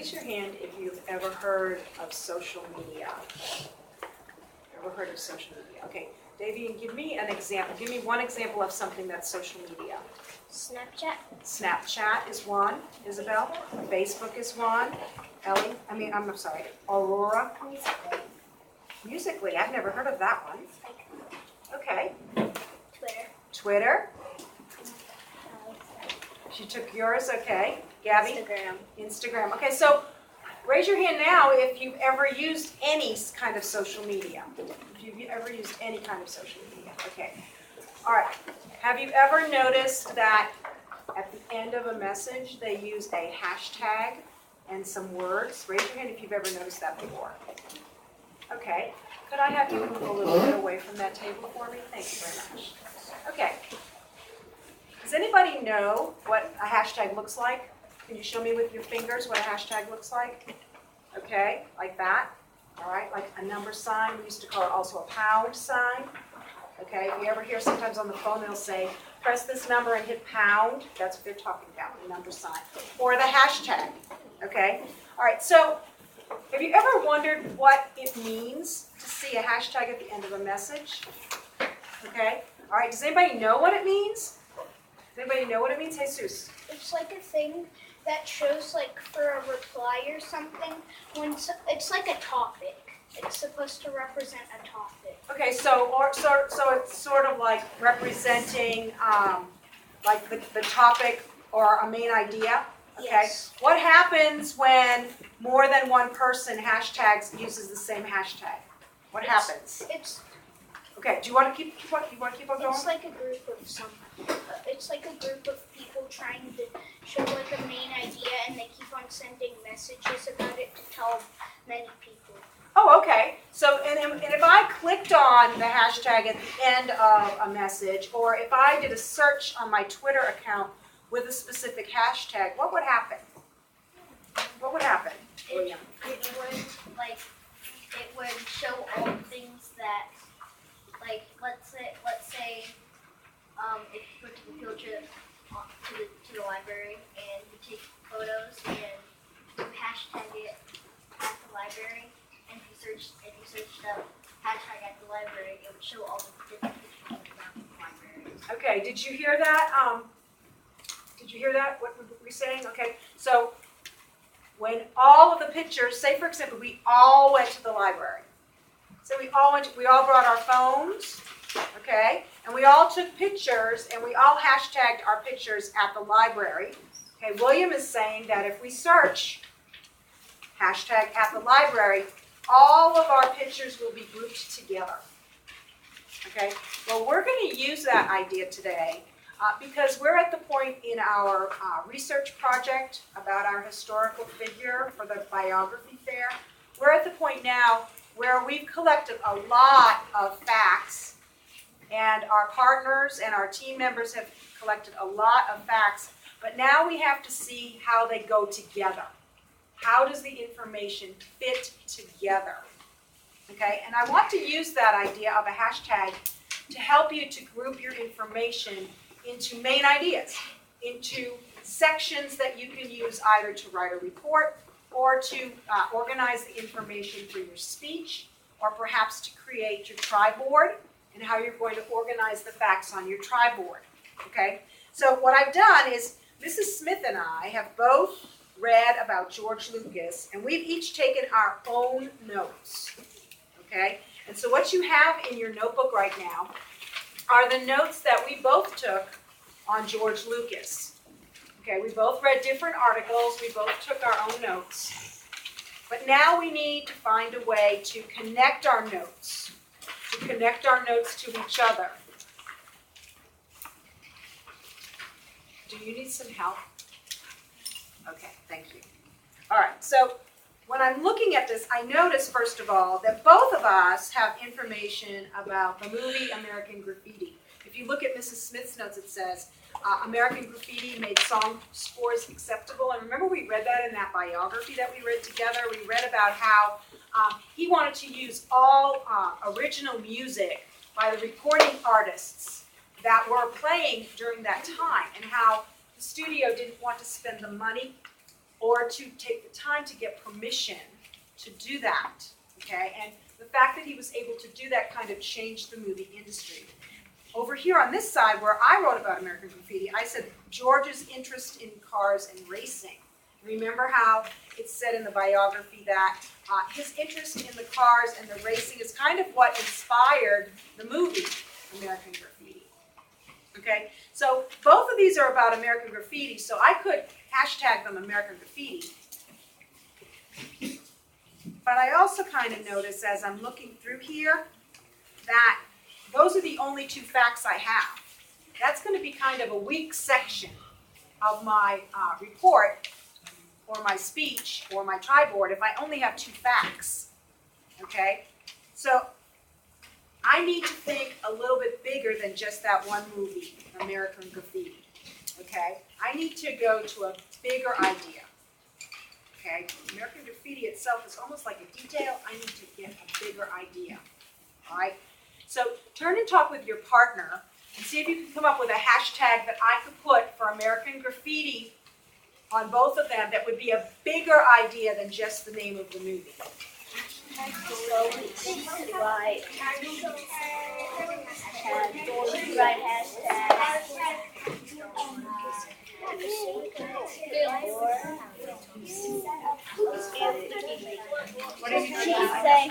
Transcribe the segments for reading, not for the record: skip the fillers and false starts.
Raise your hand if you've ever heard of social media. Ever heard of social media? Okay, Davian, give me an example. Give me one example of something that's social media. Snapchat. Snapchat is one. Isabel? Facebook is one. Ellie? I'm sorry. Aurora? Musical.ly. Musical.ly. I've never heard of that one. Okay. Twitter. Twitter. She took yours. Okay. Gabby? Instagram. Instagram. Okay, so raise your hand now if you've ever used any kind of social media. If you've ever used any kind of social media. Okay. All right. Have you ever noticed that at the end of a message they use a hashtag and some words? Raise your hand if you've ever noticed that before. Okay. Could I have you move a little bit away from that table for me? Thank you very much. Okay. Does anybody know what a hashtag looks like? Can you show me with your fingers what a hashtag looks like? Okay, like that. All right, like a number sign. We used to call it also a pound sign. Okay, if you ever hear sometimes on the phone they'll say, press this number and hit pound. That's what they're talking about, the number sign. Or the hashtag. Okay, all right, so have you ever wondered what it means to see a hashtag at the end of a message? Okay, all right, does anybody know what it means? Does anybody know what it means? Jesus. It's like a thing that shows like for a reply or something. It's like a topic. It's supposed to represent a topic. Okay, so it's sort of like representing like the topic or a main idea. Okay. Yes. What happens when more than one person uses the same hashtag? What happens? Okay. Do you want to keep on going? It's like a group of it's like a group of people trying to show like a main idea, and they keep on sending messages about it to tell many people. Oh, okay. So, and if I clicked on the hashtag at the end of a message, or if I did a search on my Twitter account with a specific hashtag, what would happen? What would happen, William? It would show all the things that, like, let's say, if you go to the field trip to the library and you take photos and you hashtag it at the library, and if you search the hashtag at the library, it would show all the different pictures around the library. Okay, did you hear that? What were we saying? Okay, so when all of the pictures, say for example, we all went to the library. So we all brought our phones, okay, and we all took pictures and we all hashtagged our pictures at the library. Okay, William is saying that if we search hashtag at the library, all of our pictures will be grouped together. Okay, well, we're going to use that idea today because we're at the point in our research project about our historical figure for the biography fair. We're at the point now where we've collected a lot of facts, and our partners and our team members have collected a lot of facts, but now we have to see how they go together. How does the information fit together? Okay, and I want to use that idea of a hashtag to help you to group your information into main ideas, into sections that you can use either to write a report or to organize the information for your speech, or perhaps to create your tri-board and how you're going to organize the facts on your tri-board. Okay, so what I've done is Mrs. Smith and I have both read about George Lucas, and we've each taken our own notes. Okay, and so what you have in your notebook right now are the notes that we both took on George Lucas. Okay, we both read different articles, we both took our own notes, but now we need to find a way to connect our notes to each other. Do you need some help? Okay, thank you. All right, so when I'm looking at this, I notice, first of all, that both of us have information about the movie American Graffiti. If you look at Mrs. Smith's notes, it says, American Graffiti made song scores acceptable. And remember we read that in that biography that we read together? We read about how he wanted to use all original music by the recording artists that were playing during that time, and how the studio didn't want to spend the money or to take the time to get permission to do that, okay? And the fact that he was able to do that kind of changed the movie industry. Over here on this side, where I wrote about American Graffiti, I said George's interest in cars and racing. Remember how it said in the biography that his interest in the cars and the racing is kind of what inspired the movie American Graffiti. Okay, so both of these are about American Graffiti, so I could hashtag them American Graffiti. But I also kind of notice as I'm looking through here that those are the only two facts I have. That's going to be kind of a weak section of my report or my speech or my tri-board if I only have two facts. Okay, so I need to think a little bit bigger than just that one movie, American Graffiti. Okay, I need to go to a bigger idea. Okay, American Graffiti itself is almost like a detail. I need to get a bigger idea. All right, so turn and talk with your partner and see if you can come up with a hashtag that I could put for American Graffiti on both of them that would be a bigger idea than just the name of the movie. Right. What did you She say? say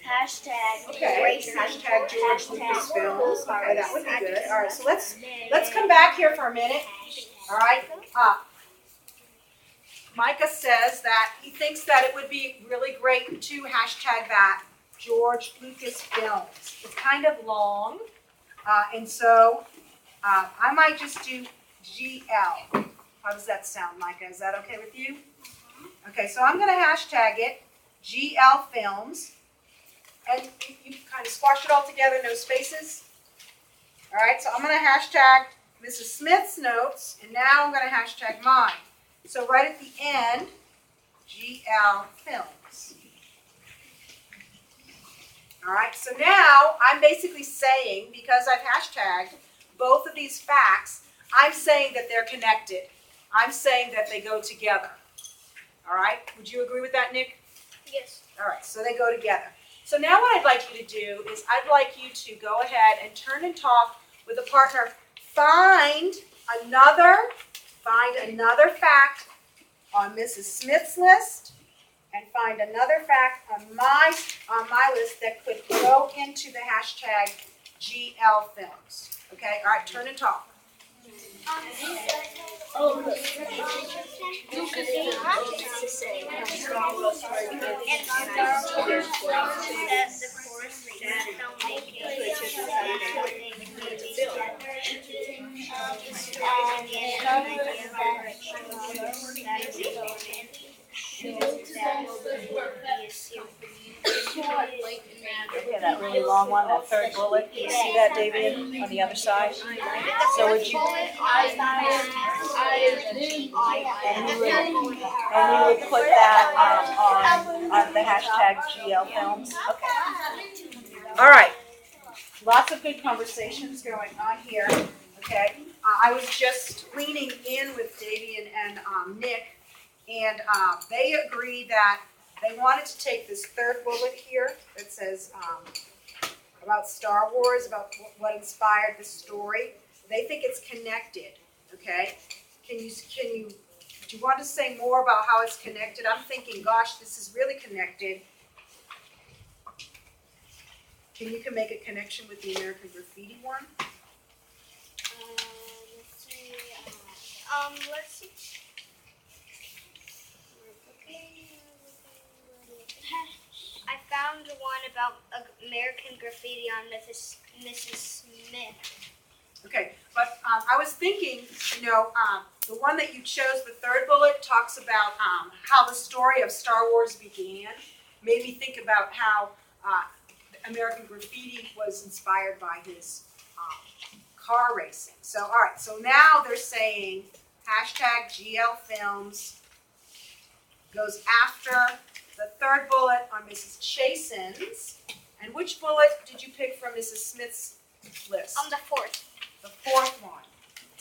hashtag Okay, racing. hashtag George Lucas Films. Okay, that would be good. All right, so let's come back here for a minute. All right. Micah says that he thinks that it would be really great to hashtag that George Lucas Films. It's kind of long, and so I might just do GL. How does that sound, Micah? Is that okay with you? Okay, so I'm going to hashtag it GL Films. And you kind of squash it all together, no spaces. All right, so I'm going to hashtag Mrs. Smith's notes, and now I'm going to hashtag mine. So right at the end, GL Films. All right, so now I'm basically saying, because I've hashtagged both of these facts, I'm saying that they're connected. I'm saying that they go together. All right, would you agree with that, Nick? Yes. All right, so they go together. So now what I'd like you to do is I'd like you to go ahead and turn and talk with a partner. Find another fact on Mrs. Smith's list and find another fact on my list that could go into the hashtag GL Films. Okay, all right, turn and talk. Yeah, that really long one, that third bullet. You see that, David, on the other side? So would you? And you would put that on the hashtag GL Films. Okay. All right. Lots of good conversations going on here. Okay. I was just leaning in with Davian and Nick, and they agreed that they wanted to take this third bullet here that says about Star Wars, about what inspired the story. They think it's connected. Okay. Do you want to say more about how it's connected? I'm thinking, gosh, this is really connected. You can make a connection with the American Graffiti one? Let's see. I found one about American Graffiti on Mrs. Smith. Okay, but I was thinking, the one that you chose, the third bullet, talks about how the story of Star Wars began. Made me think about how American Graffiti was inspired by his car racing. So, all right, so now they're saying hashtag GL Films goes after the third bullet on Mrs. Chasen's. And which bullet did you pick from Mrs. Smith's list? On the fourth. The fourth one.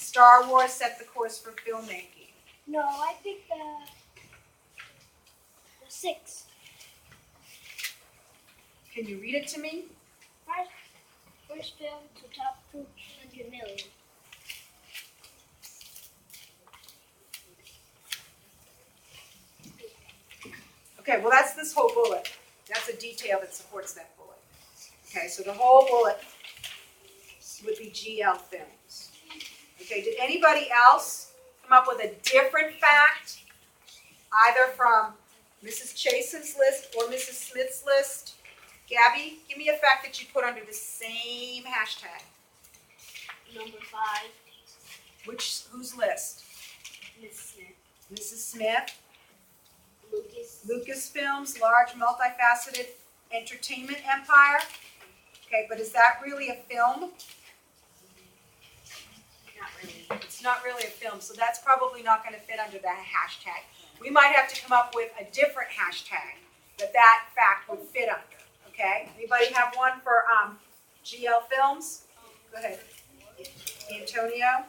Star Wars set the course for filmmaking. No, I picked the 6. Can you read it to me? First film to top 200 million. Okay, well that's this whole bullet. That's a detail that supports that bullet. Okay, so the whole bullet would be GL Films. Okay, did anybody else come up with a different fact, either from Mrs. Chase's list or Mrs. Smith's list? Gabby, give me a fact that you put under the same hashtag. Number 5, Whose list? Miss Smith. Mrs. Smith. Lucas. Lucasfilms, large multifaceted entertainment empire. Okay, but is that really a film? Not really. It's not really a film, so that's probably not going to fit under that hashtag. We might have to come up with a different hashtag that fact would fit under. Okay? Anybody have one for GL Films? Go ahead. Antonio?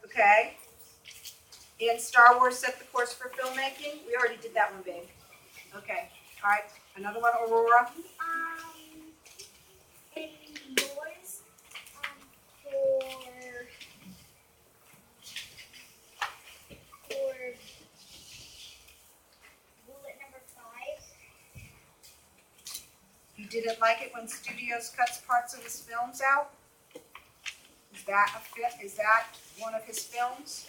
Okay. And Star Wars set the course for filmmaking? We already did that one, babe. Okay. All right. Another one, Aurora? And yours, for bullet number 5. You didn't like it when Studios cuts parts of his films out? Is that a fit? Is that one of his films?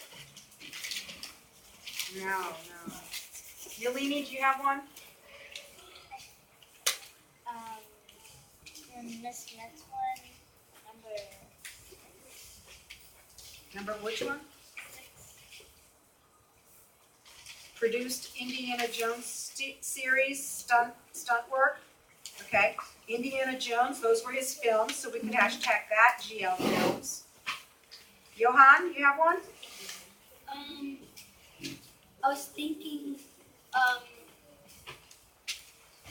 No. Yeleni, do you have one? And Miss Smith's one, Number which one? 6. Produced Indiana Jones series, stunt work. Okay. Indiana Jones, those were his films, so we can hashtag that, GL Films. Johan, you have one? I was thinking,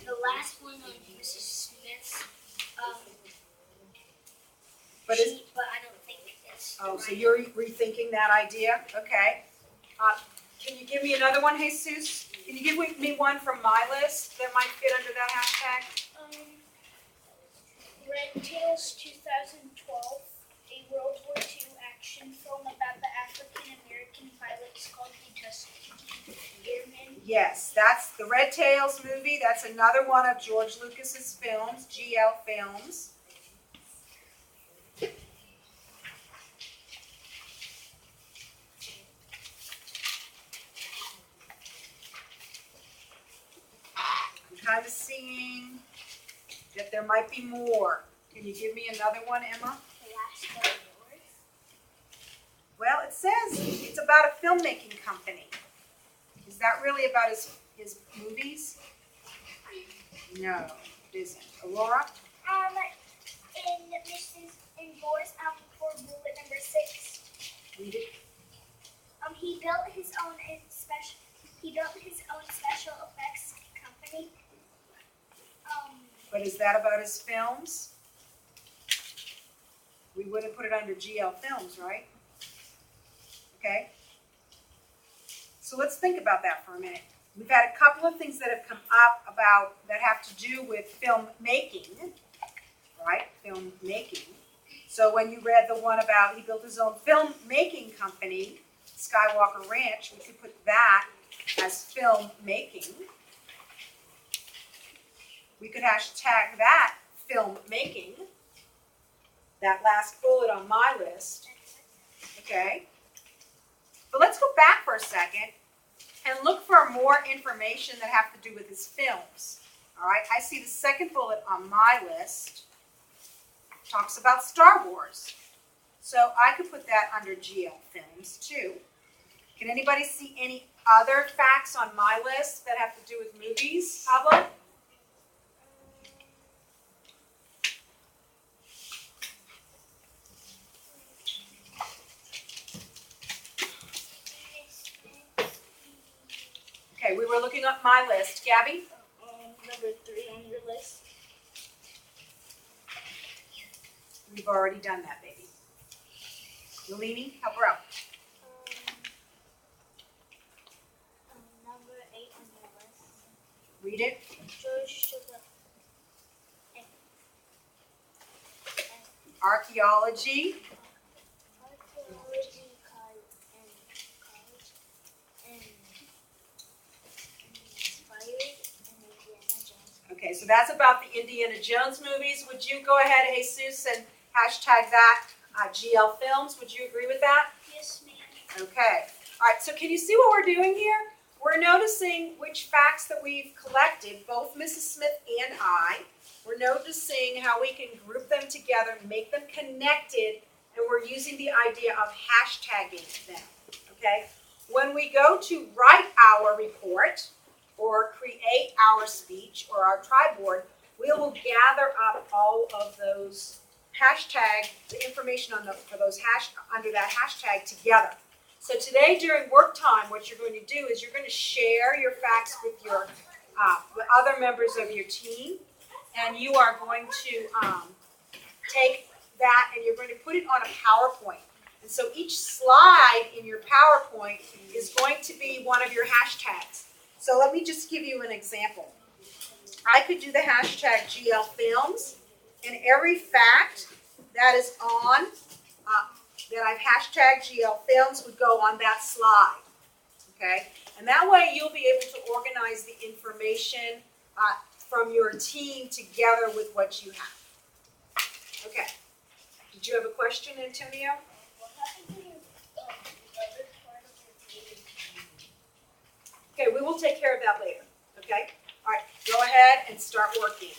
the last one on Mrs. Smith's, But I don't think it's. Oh, so you're rethinking that idea? Okay. Can you give me another one, Jesus? Can you give me one from my list that might fit under that hashtag? Red Tails 2012, a World War II action film about the African American pilots called the Tuskegee Airmen. Yes, that's the Red Tails movie. That's another one of George Lucas's films, GL Films. I'm kind of seeing that there might be more. Can you give me another one, Emma? The last one yours. Well, it says it's about a filmmaking company. Is that really about his movies? No, it isn't. Aurora? In yours, for bullet number 6. Read it. He built his own special effects company. But is that about his films? We wouldn't put it under GL Films, right? Okay. So let's think about that for a minute. We've had a couple of things that have come up about that have to do with film making, right? Film making. So when you read the one about he built his own film making company, Skywalker Ranch, we could put that as film making. We could hashtag that film making. That last bullet on my list. Okay. But let's go back for a second and look for more information that have to do with his films. All right, I see the second bullet on my list talks about Star Wars. So I could put that under GL Films too. Can anybody see any other facts on my list that have to do with movies? Pablo? Okay, we were looking up my list. Gabby? Number 3 on your list. We've already done that, baby. Yeleni, help her out. Number 8 on your list. Read it. George took Archaeology. archaeology college and inspired an Indiana Jones. Okay, so that's about the Indiana Jones movies. Would you go ahead, Jesus, and hashtag that GL Films? Would you agree with that? Yes, ma'am. Okay. All right, so can you see what we're doing here? We're noticing which facts that we've collected, both Mrs. Smith and I. We're noticing how we can group them together, make them connected, and we're using the idea of hashtagging them, okay? When we go to write our report or create our speech or our triboard, we will gather up all of those the information for those under that hashtag together. So today during work time, what you're going to do is you're going to share your facts with your with other members of your team, and you are going to take that and you're going to put it on a PowerPoint. And so each slide in your PowerPoint is going to be one of your hashtags. So let me just give you an example. I could do the hashtag GL Films, and every fact that is on, that I've hashtagged GL Films would go on that slide, okay? And that way you'll be able to organize the information from your team together with what you have. Okay. Did you have a question, Antonio? What happened to the other part of your meeting? Okay, we will take care of that later, okay? All right, go ahead and start working.